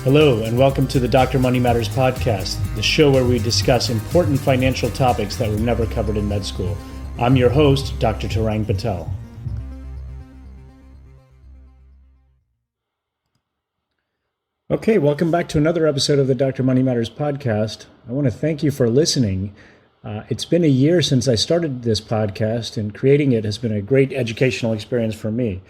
Hello, and welcome to the Dr. Money Matters podcast, the show where we discuss important financial topics that were never covered in med school. I'm your host, Dr. Tarang Patel. Okay, welcome back to another episode of the Dr. Money Matters podcast. I want to thank you for listening. It's been a year since I started this podcast, and creating it has been a great educational experience for me.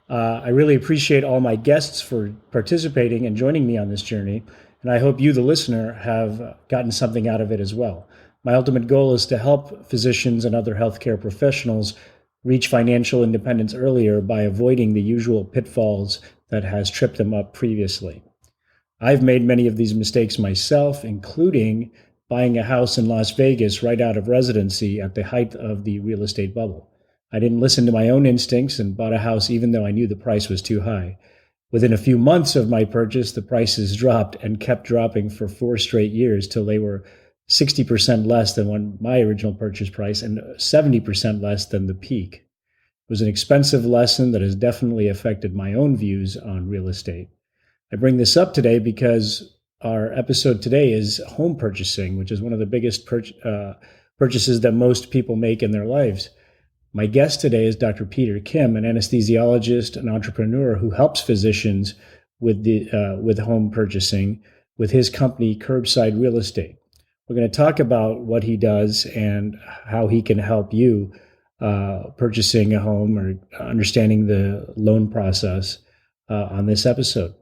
I really appreciate all my guests for participating and joining me on this journey, and I hope you, the listener, have gotten something out of it as well. My ultimate goal is to help physicians and other healthcare professionals reach financial independence earlier by avoiding the usual pitfalls that has tripped them up previously. I've made many of these mistakes myself, including buying a house in Las Vegas right out of residency at the height of the real estate bubble. I didn't listen to my own instincts and bought a house even though I knew the price was too high. Within a few months of my purchase, the prices dropped and kept dropping for 4 straight years till they were 60% less than my original purchase price and 70% less than the peak. It was an expensive lesson that has definitely affected my own views on real estate. I bring this up today because our episode today is home purchasing, which is one of the biggest purchases that most people make in their lives. My guest today is Dr. Peter Kim, an anesthesiologist and entrepreneur who helps physicians with home purchasing with his company, Curbside Real Estate. We're going to talk about what he does and how he can help you purchasing a home or understanding the loan process on this episode.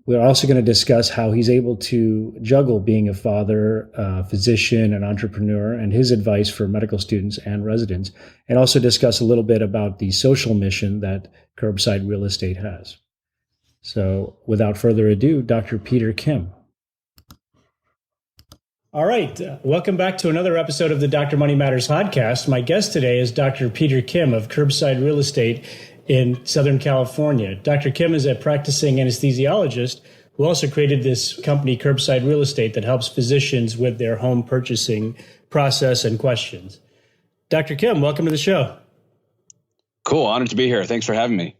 We're also going to discuss how he's able to juggle being a father, physician, and entrepreneur, and his advice for medical students and residents, and also discuss a little bit about the social mission that Curbside Real Estate has. So without further ado, Dr. Peter Kim. All right. Welcome back to another episode of the Dr. Money Matters podcast. My guest today is Dr. Peter Kim of Curbside Real Estate in Southern California. Dr. Kim is a practicing anesthesiologist who also created this company, Curbside Real Estate, that helps physicians with their home purchasing process and questions. Dr. Kim, welcome to the show. Cool. Honored to be here. Thanks for having me.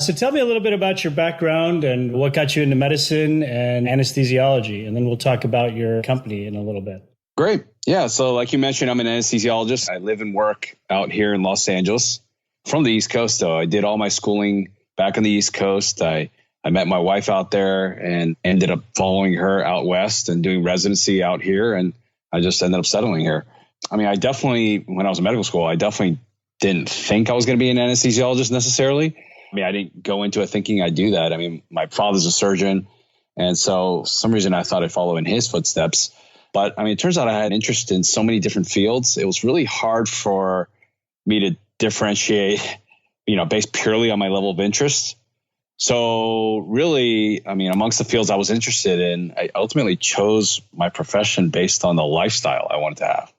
So tell me a little bit about your background and what got you into medicine and anesthesiology, and then we'll talk about your company in a little bit. Great. Yeah. So like you mentioned, I'm an anesthesiologist. I live and work out here in Los Angeles. From the East Coast, though. I did all my schooling back on the East Coast. I met my wife out there and ended up following her out west and doing residency out here. And I just ended up settling here. I mean, when I was in medical school, I definitely didn't think I was going to be an anesthesiologist necessarily. I mean, I didn't go into it thinking I'd do that. I mean, my father's a surgeon. And so for some reason I thought I'd follow in his footsteps. But I mean, it turns out I had interest in so many different fields. It was really hard for me to differentiate, based purely on my level of interest. So really, I mean, amongst the fields I was interested in, I ultimately chose my profession based on the lifestyle I wanted to have.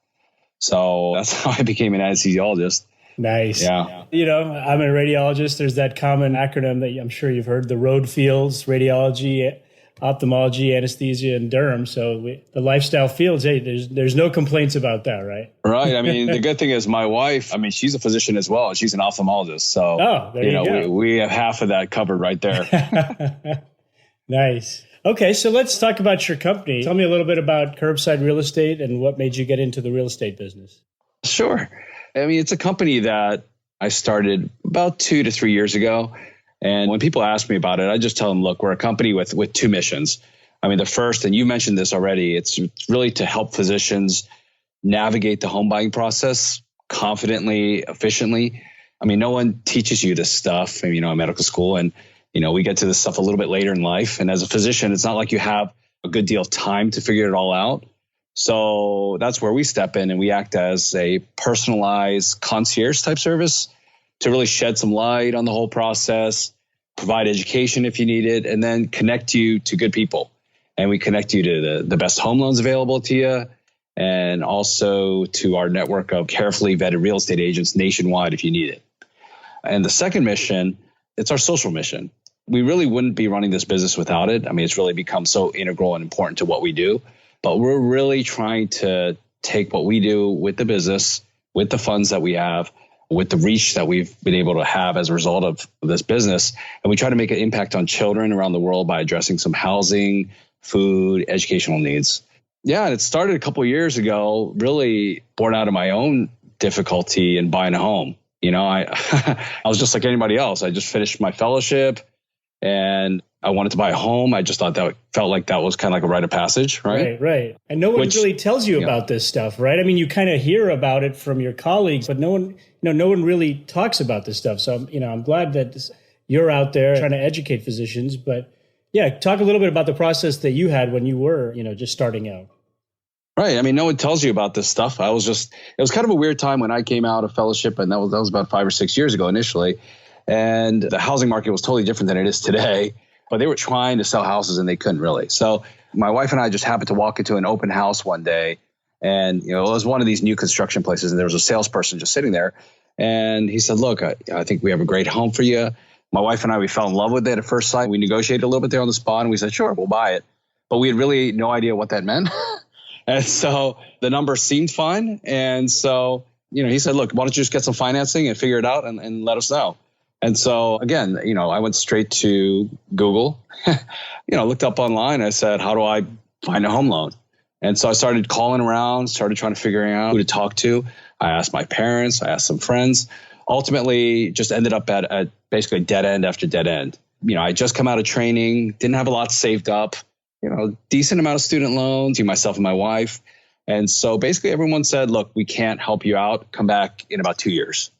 So that's how I became an anesthesiologist. Nice. Yeah. I'm a radiologist. There's that common acronym that I'm sure you've heard, the road fields: radiology, ophthalmology, anesthesia, and derm. So the lifestyle fields, hey, there's no complaints about that, right? Right. I mean, the good thing is my wife, she's a physician as well. She's an ophthalmologist. So, we have half of that covered right there. Nice. Okay. So let's talk about your company. Tell me a little bit about Curbside Real Estate and what made you get into the real estate business. Sure. I mean, it's a company that I started about 2 to 3 years ago. And when people ask me about it, I just tell them, look, we're a company with 2 missions. I mean, the first, and you mentioned this already, it's really to help physicians navigate the home buying process confidently, efficiently. I mean, no one teaches you this stuff, in medical school. And, we get to this stuff a little bit later in life. And as a physician, it's not like you have a good deal of time to figure it all out. So that's where we step in and we act as a personalized concierge type service to really shed some light on the whole process, provide education if you need it, and then connect you to good people. And we connect you to the best home loans available to you, and also to our network of carefully vetted real estate agents nationwide if you need it. And the second mission, it's our social mission. We really wouldn't be running this business without it. I mean, it's really become so integral and important to what we do. But we're really trying to take what we do with the business, with the funds that we have, with the reach that we've been able to have as a result of this business. And we try to make an impact on children around the world by addressing some housing, food, educational needs. Yeah, and it started a couple of years ago, really born out of my own difficulty in buying a home. I I was just like anybody else. I just finished my fellowship and I wanted to buy a home. I just thought that felt like that was kind of like a rite of passage, right? Right. And no one really tells you about this stuff, right? I mean, you kind of hear about it from your colleagues, but no one really talks about this stuff. So, I'm glad that you're out there trying to educate physicians. But yeah, talk a little bit about the process that you had when you were, just starting out. Right. I mean, no one tells you about this stuff. It was kind of a weird time when I came out of fellowship, and that was about 5 or 6 years ago initially. And the housing market was totally different than it is today. But they were trying to sell houses and they couldn't really. So my wife and I just happened to walk into an open house one day, and it was one of these new construction places, and there was a salesperson just sitting there, and he said, "Look, I think we have a great home for you." My wife and I, we fell in love with it at first sight. We negotiated a little bit there on the spot, and we said, "Sure, we'll buy it," but we had really no idea what that meant. And so the number seemed fine, and so he said, "Look, why don't you just get some financing and figure it out and let us know." And so again, I went straight to Google, looked up online. I said, how do I find a home loan? And so I started calling around, started trying to figure out who to talk to. I asked my parents, I asked some friends, ultimately just ended up at basically dead end after dead end. I just come out of training, didn't have a lot saved up, decent amount of student loans, myself and my wife. And so basically everyone said, look, we can't help you out. Come back in about 2 years.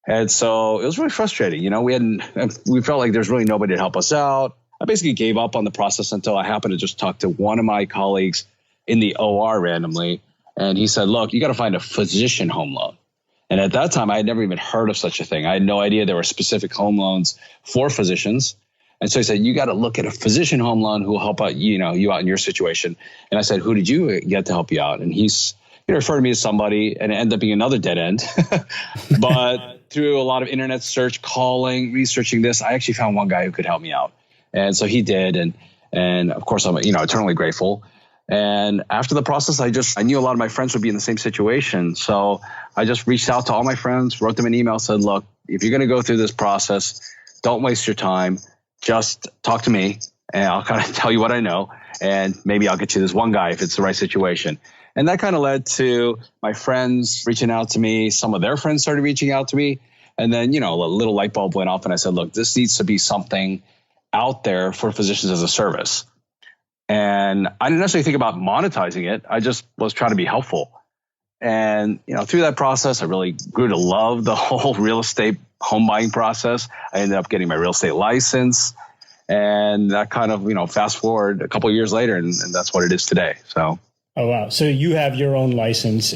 And so it was really frustrating. We felt like there's really nobody to help us out. I basically gave up on the process until I happened to just talk to one of my colleagues in the OR randomly. And he said, look, you got to find a physician home loan. And at that time, I had never even heard of such a thing. I had no idea there were specific home loans for physicians. And so he said, you got to look at a physician home loan who will help out, you out in your situation. And I said, who did you get to help you out? And he referred me to somebody, and it ended up being another dead end. But through a lot of internet search, calling, researching this, I actually found one guy who could help me out. And so he did. And of course, I'm, eternally grateful. And after the process, I knew a lot of my friends would be in the same situation. So I just reached out to all my friends, wrote them an email, said, look, if you're going to go through this process, don't waste your time. Just talk to me and I'll kind of tell you what I know. And maybe I'll get you this one guy if it's the right situation. And that kind of led to my friends reaching out to me. Some of their friends started reaching out to me. And then, a little light bulb went off and I said, look, this needs to be something out there for physicians as a service. And I didn't necessarily think about monetizing it. I just was trying to be helpful. And, through that process, I really grew to love the whole real estate home buying process. I ended up getting my real estate license. And that kind of, fast forward a couple of years later, and that's what it is today. So. Oh, wow. So you have your own license,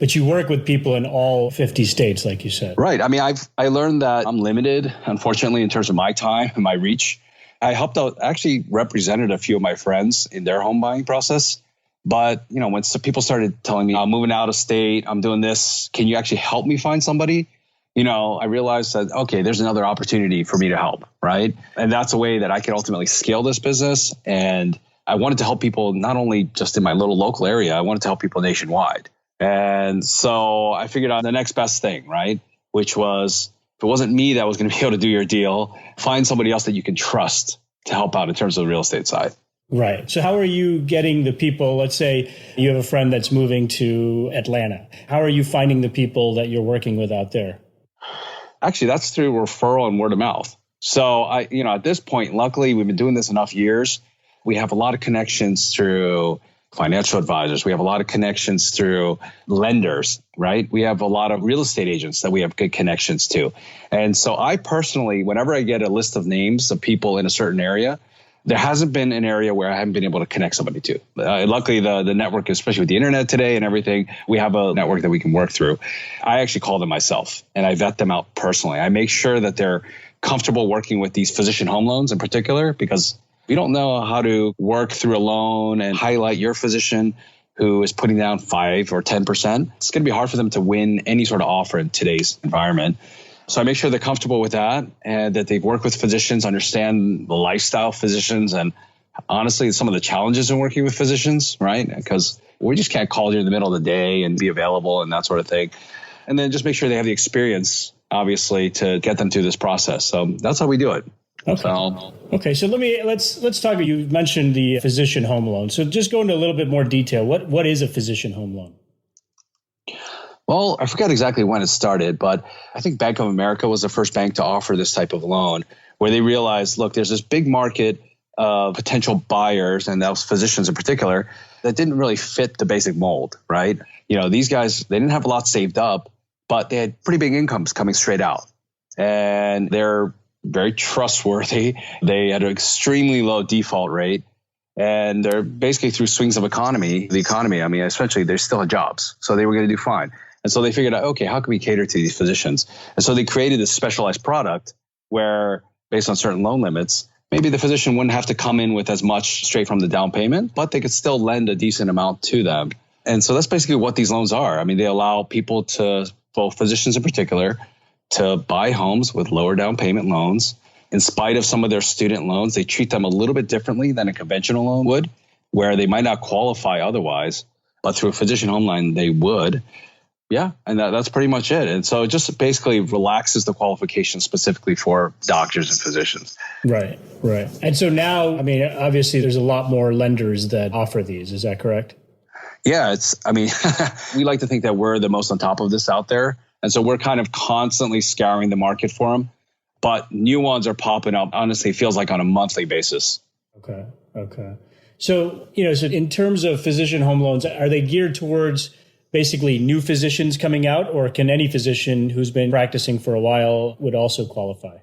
but you work with people in all 50 states, like you said. Right. I mean, I learned that I'm limited, unfortunately, in terms of my time and my reach. I helped out, actually represented a few of my friends in their home buying process. But, when people started telling me, I'm moving out of state, I'm doing this, can you actually help me find somebody? I realized that, okay, there's another opportunity for me to help, right? And that's a way that I can ultimately scale this business. And I wanted to help people not only just in my little local area, I wanted to help people nationwide. And so I figured out the next best thing, right? Which was, if it wasn't me that was going to be able to do your deal, find somebody else that you can trust to help out in terms of the real estate side. Right. So how are you getting the people? Let's say you have a friend that's moving to Atlanta. How are you finding the people that you're working with out there? Actually, that's through referral and word of mouth. So at this point, luckily, we've been doing this enough years. We have a lot of connections through financial advisors. We have a lot of connections through lenders, right? We have a lot of real estate agents that we have good connections to. And so I personally, whenever I get a list of names of people in a certain area, there hasn't been an area where I haven't been able to connect somebody to. Luckily, the network, especially with the internet today and everything, we have a network that we can work through. I actually call them myself and I vet them out personally. I make sure that they're comfortable working with these physician home loans in particular, because we don't know how to work through a loan and highlight your physician who is putting down 5 or 10%. It's going to be hard for them to win any sort of offer in today's environment. So I make sure they're comfortable with that and that they've worked with physicians, understand the lifestyle of physicians, and honestly, some of the challenges in working with physicians, right? Because we just can't call you in the middle of the day and be available and that sort of thing. and then just make sure they have the experience, obviously, to get them through this process. So that's how we do it. Okay. So let's talk. You mentioned the physician home loan. So just go into a little bit more detail. What is a physician home loan? Well, I forget exactly when it started, but I think Bank of America was the first bank to offer this type of loan, where they realized, look, there's this big market of potential buyers, and those physicians in particular, that didn't really fit the basic mold, right? These guys, they didn't have a lot saved up, but they had pretty big incomes coming straight out. And they're very trustworthy. They had an extremely low default rate. And they're basically through swings of the economy, I mean, essentially, they still had jobs. So they were going to do fine. And so they figured out, okay, how can we cater to these physicians? And so they created this specialized product where, based on certain loan limits, maybe the physician wouldn't have to come in with as much straight from the down payment, but they could still lend a decent amount to them. And so that's basically what these loans are. I mean, they allow people to, both physicians in particular, to buy homes with lower down payment loans. In spite of some of their student loans, they treat them a little bit differently than a conventional loan would, where they might not qualify otherwise, but through a physician home loan, they would. Yeah, and that's pretty much it. And so it just basically relaxes the qualification specifically for doctors and physicians. Right. And so now, I mean, obviously there's a lot more lenders that offer these. Is that correct? Yeah, we like to think that we're the most on top of this out there. And so we're kind of constantly scouring the market for them. But new ones are popping up, honestly, it feels like on a monthly basis. Okay. So, so in terms of physician home loans, are they geared towards basically new physicians coming out, or can any physician who's been practicing for a while would also qualify?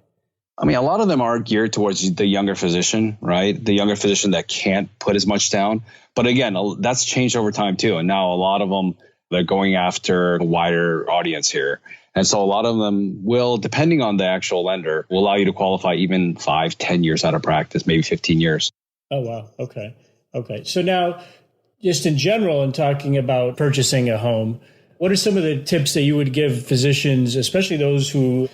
I mean, a lot of them are geared towards the younger physician, right? The younger physician that can't put as much down. But again, that's changed over time too. And now a lot of them, they're going after a wider audience here. And so a lot of them will, depending on the actual lender, will allow you to qualify even 5-10 years out of practice, maybe 15 years. Oh, wow. Okay. So now, just in general, in talking about purchasing a home, what are some of the tips that you would give physicians, especially those who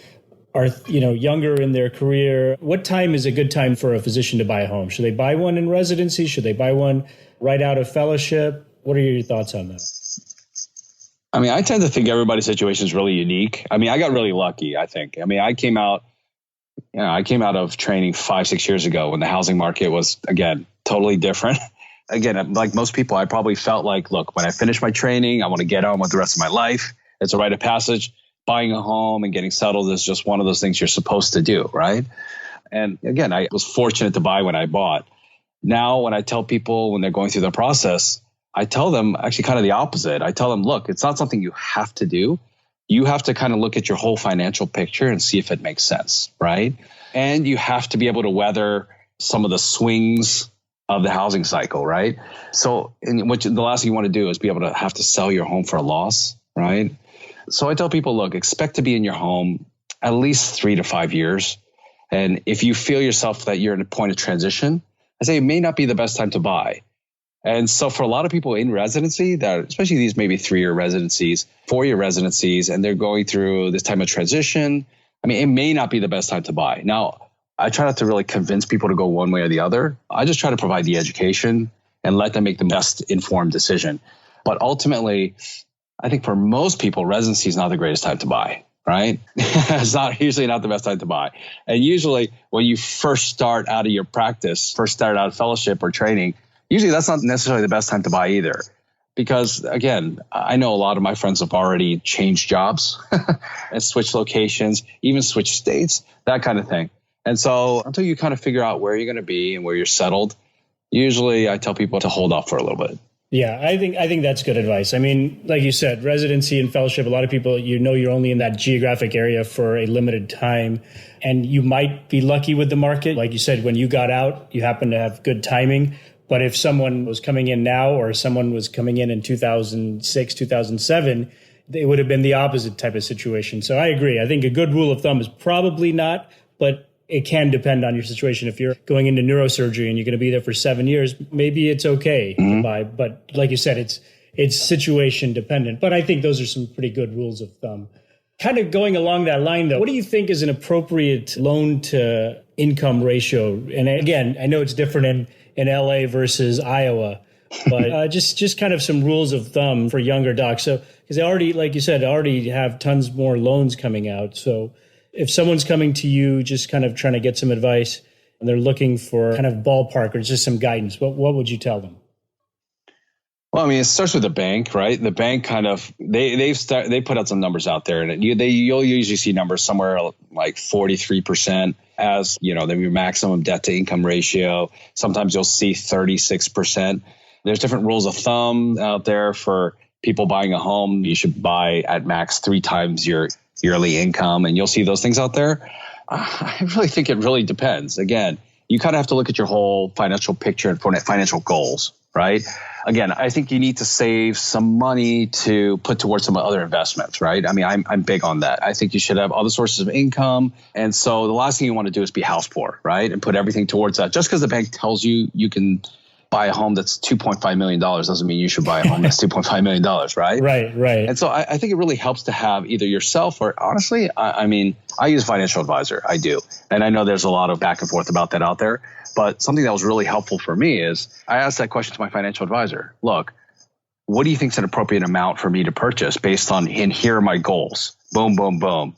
are, younger in their career? What time is a good time for a physician to buy a home? Should they buy one in residency? Should they buy one right out of fellowship? What are your thoughts on that? I mean, I tend to think everybody's situation is really unique. I mean, I got really lucky, I think. I mean, I came out of training 5-6 years ago when the housing market was, again, totally different. Again, like most people, I probably felt like, look, when I finish my training, I want to get on with the rest of my life. It's a rite of passage. Buying a home and getting settled is just one of those things you're supposed to do, right? And again, I was fortunate to buy when I bought. Now, when I tell people when they're going through the process, I tell them actually kind of the opposite. I tell them, look, it's not something you have to do. You have to kind of look at your whole financial picture and see if it makes sense, right? And you have to be able to weather some of the swings of the housing cycle, right? So the last thing you want to do is be able to have to sell your home for a loss, right? So I tell people, look, expect to be in your home at least 3 to 5 years. And if you feel yourself that you're at a point of transition, I say it may not be the best time to buy. And so for a lot of people in residency, that especially these maybe 3-year residencies, 4-year residencies, and they're going through this time of transition, I mean, it may not be the best time to buy. Now, I try not to really convince people to go one way or the other. I just try to provide the education and let them make the best informed decision. But ultimately, I think for most people, residency is not the greatest time to buy, right? It's usually not the best time to buy. And usually when you first start out of your practice, first start out of fellowship or training, usually that's not necessarily the best time to buy either. Because again, I know a lot of my friends have already changed jobs and switched locations, even switched states, that kind of thing. And so until you kind of figure out where you're going to be and where you're settled, usually I tell people to hold off for a little bit. Yeah, I think that's good advice. I mean, like you said, residency and fellowship, a lot of people, you're only in that geographic area for a limited time, and you might be lucky with the market. Like you said, when you got out, you happen to have good timing. But if someone was coming in now or someone was coming in 2006, 2007, it would have been the opposite type of situation. So I agree. I think a good rule of thumb is probably not, but it can depend on your situation. If you're going into neurosurgery and you're going to be there for 7 years, maybe it's okay to buy. But like you said, it's situation dependent. But I think those are some pretty good rules of thumb. Kind of going along that line, though, what do you think is an appropriate loan to income ratio? And again, I know it's different in LA versus Iowa, But just kind of some rules of thumb for younger docs. So, because they already, like you said, already have tons more loans coming out. So if someone's coming to you, just kind of trying to get some advice and they're looking for kind of ballpark or just some guidance, what would you tell them? Well, I mean, it starts with the bank, right? The bank kind of, they put out some numbers out there, and you'll usually see numbers somewhere like 43% as, your maximum debt to income ratio. Sometimes you'll see 36%. There's different rules of thumb out there for people buying a home. You should buy at max 3 times your yearly income, and you'll see those things out there. I really think it really depends. Again, you kind of have to look at your whole financial picture and financial goals, right? Again, I think you need to save some money to put towards some other investments, right? I mean, I'm big on that. I think you should have other sources of income. And so the last thing you want to do is be house poor, right? And put everything towards that. Just because the bank tells you you can buy a home that's $2.5 million doesn't mean you should buy a home that's $2.5 million, right? Right. And so I think it really helps to have either yourself or, honestly, I mean, I use a financial advisor. I do. And I know there's a lot of back and forth about that out there. But something that was really helpful for me is I asked that question to my financial advisor. Look, what do you think is an appropriate amount for me to purchase based on, and here are my goals? Boom, boom, boom.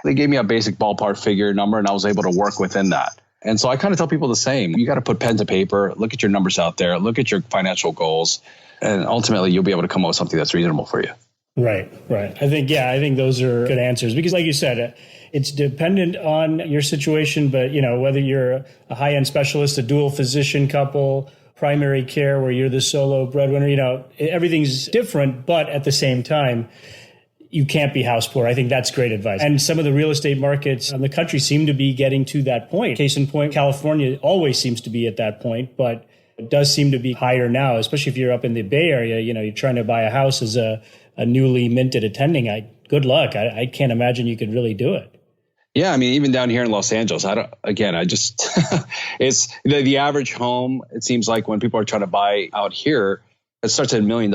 They gave me a basic ballpark figure number, and I was able to work within that. And so I kind of tell people the same. You got to put pen to paper, look at your numbers out there, look at your financial goals, and ultimately you'll be able to come up with something that's reasonable for you. Right. I think those are good answers because, like you said, it's dependent on your situation, but whether you're a high-end specialist, a dual physician couple, primary care where you're the solo breadwinner, everything's different, but at the same time, you can't be house poor. I think that's great advice. And some of the real estate markets in the country seem to be getting to that point. Case in point, California always seems to be at that point, but it does seem to be higher now, especially if you're up in the Bay Area. You're trying to buy a house as a newly minted attending. Good luck. I can't imagine you could really do it. Yeah, I mean, even down here in Los Angeles, it's the average home. It seems like when people are trying to buy out here, it starts at $1 million,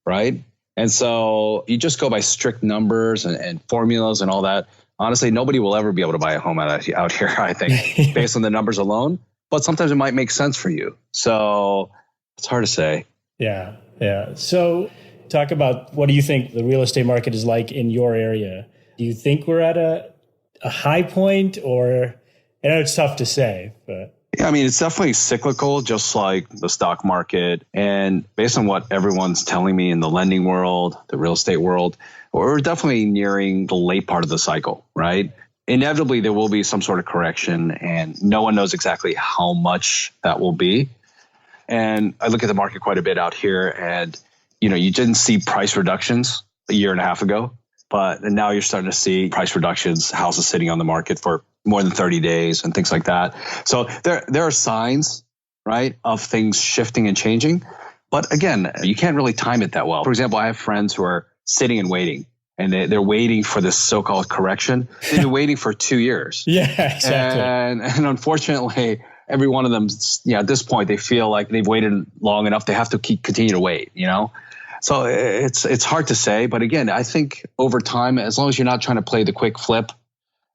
right? And so you just go by strict numbers and formulas and all that. Honestly, nobody will ever be able to buy a home out here, I think, based on the numbers alone. But sometimes it might make sense for you. So it's hard to say. Yeah. So talk about what do you think the real estate market is like in your area? Do you think we're at a high point, or I know it's tough to say, but yeah, I mean, it's definitely cyclical, just like the stock market. And based on what everyone's telling me in the lending world, the real estate world, we're definitely nearing the late part of the cycle, right? Inevitably, there will be some sort of correction, and no one knows exactly how much that will be. And I look at the market quite a bit out here, and you didn't see price reductions a year and a half ago. But now you're starting to see price reductions, houses sitting on the market for more than 30 days and things like that. So there are signs, right, of things shifting and changing. But again, you can't really time it that well. For example, I have friends who are sitting and waiting, and they're waiting for this so-called correction. They've been waiting for 2 years. Yeah, exactly. And unfortunately, every one of them, at this point, they feel like they've waited long enough. They have to continue to wait, So it's hard to say. But again, I think over time, as long as you're not trying to play the quick flip,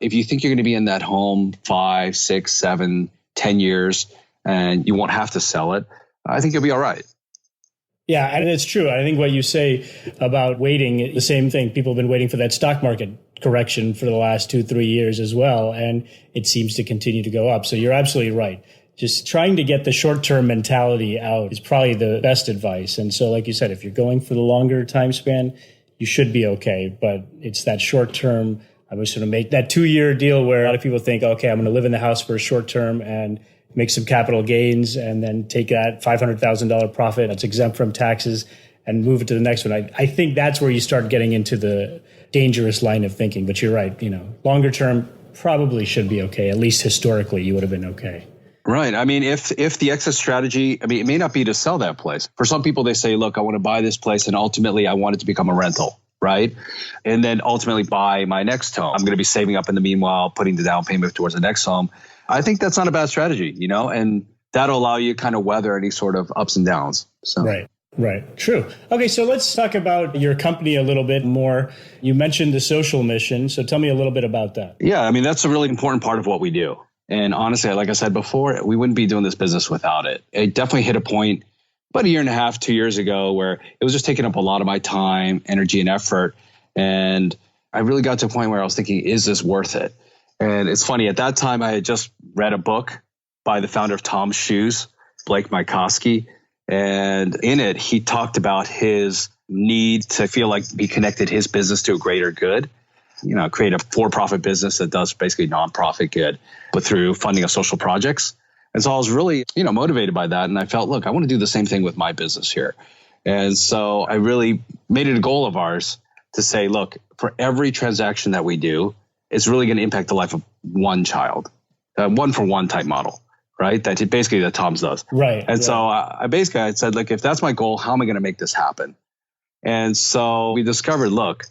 if you think you're going to be in that home 5, 6, 7, 10 years and you won't have to sell it, I think you'll be all right. Yeah, and it's true. I think what you say about waiting, the same thing. People have been waiting for that stock market correction for the last 2-3 years as well. And it seems to continue to go up. So you're absolutely right. Just trying to get the short-term mentality out is probably the best advice. And so, like you said, if you're going for the longer time span, you should be okay. But it's that short-term, I was going to make that 2-year deal where a lot of people think, okay, I'm going to live in the house for a short term and make some capital gains and then take that $500,000 profit that's exempt from taxes and move it to the next one. I think that's where you start getting into the dangerous line of thinking. But you're right. Longer term probably should be okay. At least historically, you would have been okay. Right. I mean, if the exit strategy, it may not be to sell that place. For some people, they say, look, I want to buy this place and ultimately I want it to become a rental, right? And then ultimately buy my next home. I'm going to be saving up in the meanwhile, putting the down payment towards the next home. I think that's not a bad strategy, and that'll allow you to kind of weather any sort of ups and downs. So. Right. True. Okay. So let's talk about your company a little bit more. You mentioned the social mission. So tell me a little bit about that. Yeah. That's a really important part of what we do. And honestly, like I said before, we wouldn't be doing this business without it. It definitely hit a point about a year and a half, 2 years ago, where it was just taking up a lot of my time, energy, and effort. And I really got to a point where I was thinking, is this worth it? And it's funny, at that time, I had just read a book by the founder of Tom's Shoes, Blake Mycoskie. And in it, he talked about his need to feel like he connected his business to a greater good, create a for-profit business that does basically nonprofit good, but through funding of social projects. And so I was really, motivated by that. And I felt, look, I want to do the same thing with my business here. And so I really made it a goal of ours to say, look, for every transaction that we do, it's really going to impact the life of one child, one for one type model, right? That Tom's does. Right. And so I said, look, if that's my goal, how am I going to make this happen? And so we discovered, look,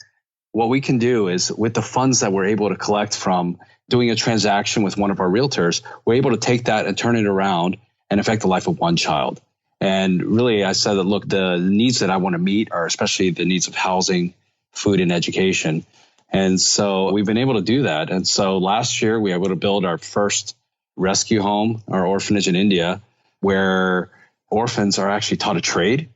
what we can do is with the funds that we're able to collect from doing a transaction with one of our realtors, we're able to take that and turn it around and affect the life of one child. And really, I said that, look, the needs that I want to meet are especially the needs of housing, food, and education. And so we've been able to do that. And so last year, we were able to build our first rescue home, our orphanage in India, where orphans are actually taught a trade,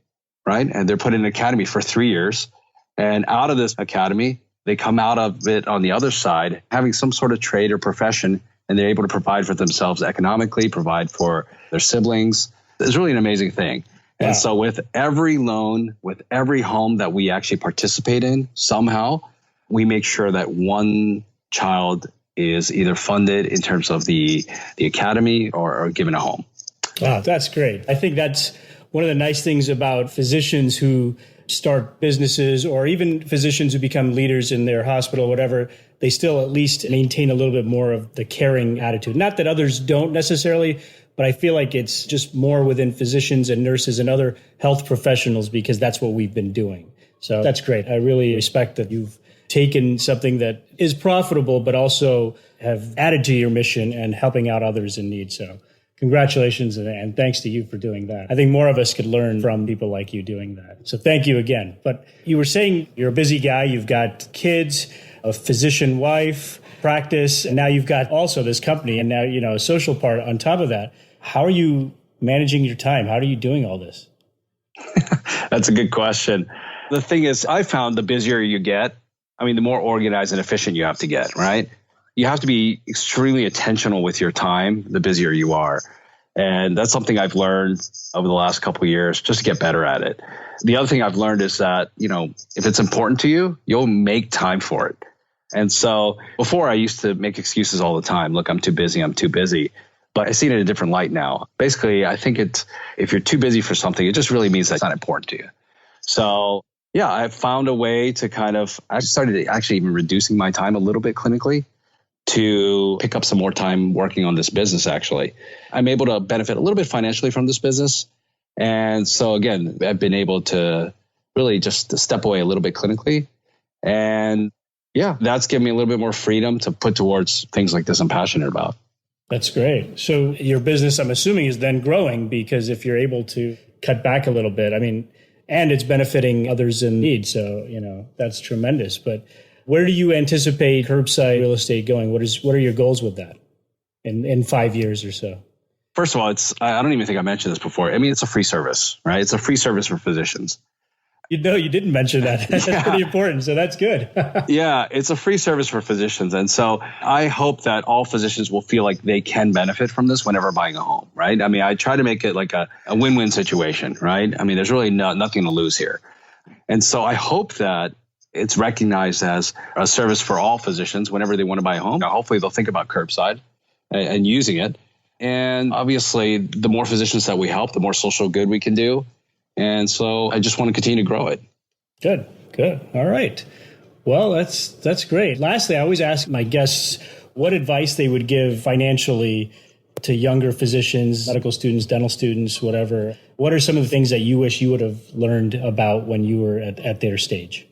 right? And they're put in an academy for 3 years. And out of this academy, they come out of it on the other side, having some sort of trade or profession, and they're able to provide for themselves economically, provide for their siblings. It's really an amazing thing. Wow. And so with every loan, with every home that we actually participate in, somehow, we make sure that one child is either funded in terms of the academy or given a home. Wow, that's great. I think that's one of the nice things about physicians who start businesses, or even physicians who become leaders in their hospital, whatever. They still at least maintain a little bit more of the caring attitude. Not that others don't necessarily, but I feel like it's just more within physicians and nurses and other health professionals, because that's what we've been doing. So that's great. I really respect that you've taken something that is profitable, but also have added to your mission and helping out others in need. So congratulations, and thanks to you for doing that. I think more of us could learn from people like you doing that. So thank you again. But you were saying you're a busy guy. You've got kids, a physician wife, practice, and now you've got also this company, and now, a social part on top of that. How are you managing your time? How are you doing all this? That's a good question. The thing is, I found the busier you get, the more organized and efficient you have to get, right? You have to be extremely attentional with your time, the busier you are. And that's something I've learned over the last couple of years, just to get better at it. The other thing I've learned is that, if it's important to you, you'll make time for it. And so before, I used to make excuses all the time. Look, I'm too busy. But I see it in a different light now. Basically, I think if you're too busy for something, it just really means that it's not important to you. So yeah, I've found a way to I started actually even reducing my time a little bit clinically to pick up some more time working on this business. Actually, I'm able to benefit a little bit financially from this business. And so again, I've been able to really just step away a little bit clinically. And yeah, that's given me a little bit more freedom to put towards things like this I'm passionate about. That's great. So your business, I'm assuming, is then growing, because if you're able to cut back a little bit, and it's benefiting others in need. So, that's tremendous. But where do you anticipate curbside real estate going? What are your goals with that in 5 years or so? First of all, I don't even think I mentioned this before. It's a free service, right? It's a free service for physicians. You didn't mention that. That's pretty important. So that's good. Yeah, it's a free service for physicians. And so I hope that all physicians will feel like they can benefit from this whenever buying a home, right? I try to make it like a win-win situation, right? There's really nothing to lose here. And so I hope that it's recognized as a service for all physicians whenever they want to buy a home. Now, hopefully they'll think about curbside and using it. And obviously, the more physicians that we help, the more social good we can do. And so I just want to continue to grow it. Good. All right. Well, that's great. Lastly, I always ask my guests what advice they would give financially to younger physicians, medical students, dental students, whatever. What are some of the things that you wish you would have learned about when you were at their stage?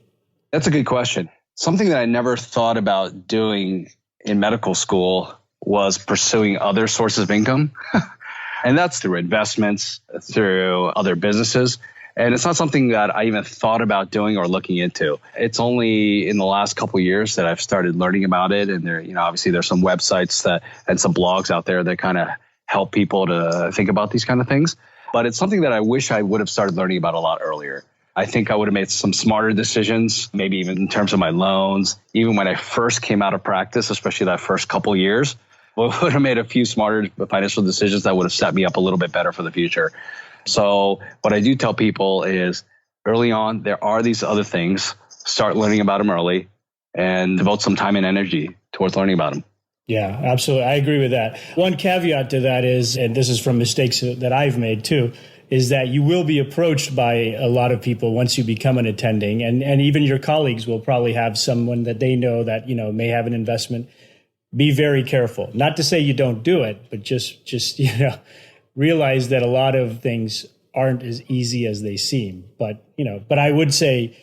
That's a good question. Something that I never thought about doing in medical school was pursuing other sources of income. And that's through investments, through other businesses. And it's not something that I even thought about doing or looking into. It's only in the last couple of years that I've started learning about it. And there, obviously there's some websites and some blogs out there that kind of help people to think about these kind of things. But it's something that I wish I would have started learning about a lot earlier. I think I would have made some smarter decisions, maybe even in terms of my loans. Even when I first came out of practice, especially that first couple years, I would have made a few smarter financial decisions that would have set me up a little bit better for the future. So what I do tell people is early on, there are these other things. Start learning about them early and devote some time and energy towards learning about them. Yeah, absolutely. I agree with that. One caveat to that is, and this is from mistakes that I've made too, is that you will be approached by a lot of people once you become an attending, and even your colleagues will probably have someone that they know that, may have an investment. Be very careful. Not to say you don't do it, but just realize that a lot of things aren't as easy as they seem. But I would say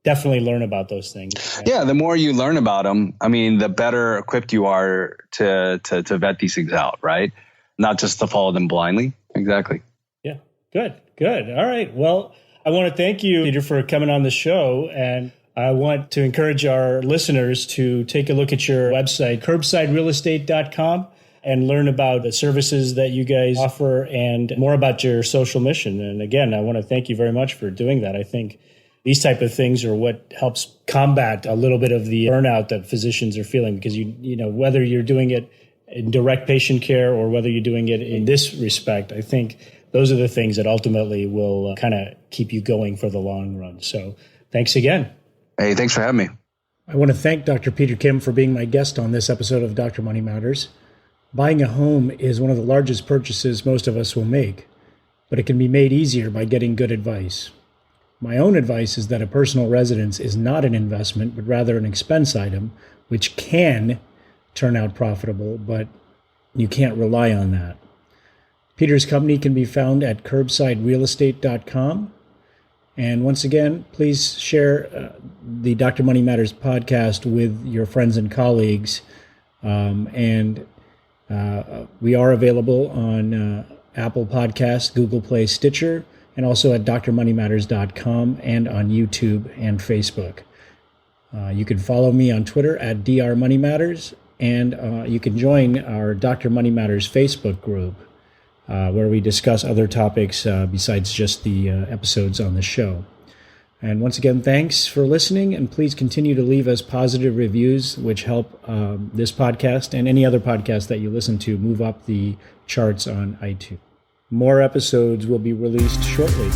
definitely learn about those things. Yeah, the more you learn about them, the better equipped you are to vet these things out, right? Not just to follow them blindly. Exactly. Yeah, good. All right. Well, I want to thank you, Peter, for coming on the show. And I want to encourage our listeners to take a look at your website, curbsiderealestate.com, and learn about the services that you guys offer and more about your social mission. And again, I want to thank you very much for doing that. I think these type of things are what helps combat a little bit of the burnout that physicians are feeling, because whether you're doing it in direct patient care or whether you're doing it in this respect, I think those are the things that ultimately will kind of keep you going for the long run. So thanks again. Hey, thanks for having me. I want to thank Dr. Peter Kim for being my guest on this episode of Dr. Money Matters. Buying a home is one of the largest purchases most of us will make, but it can be made easier by getting good advice. My own advice is that a personal residence is not an investment, but rather an expense item, which can turn out profitable, but you can't rely on that. Peter's company can be found at curbsiderealestate.com. And once again, please share the Dr. Money Matters podcast with your friends and colleagues. We are available on Apple Podcasts, Google Play, Stitcher, and also at drmoneymatters.com and on YouTube and Facebook. You can follow me on Twitter at drmoneymatters, and you can join our Dr. Money Matters Facebook group, where we discuss other topics besides just the episodes on the show. And once again, thanks for listening, and please continue to leave us positive reviews, which help this podcast and any other podcast that you listen to move up the charts on iTunes. More episodes will be released shortly.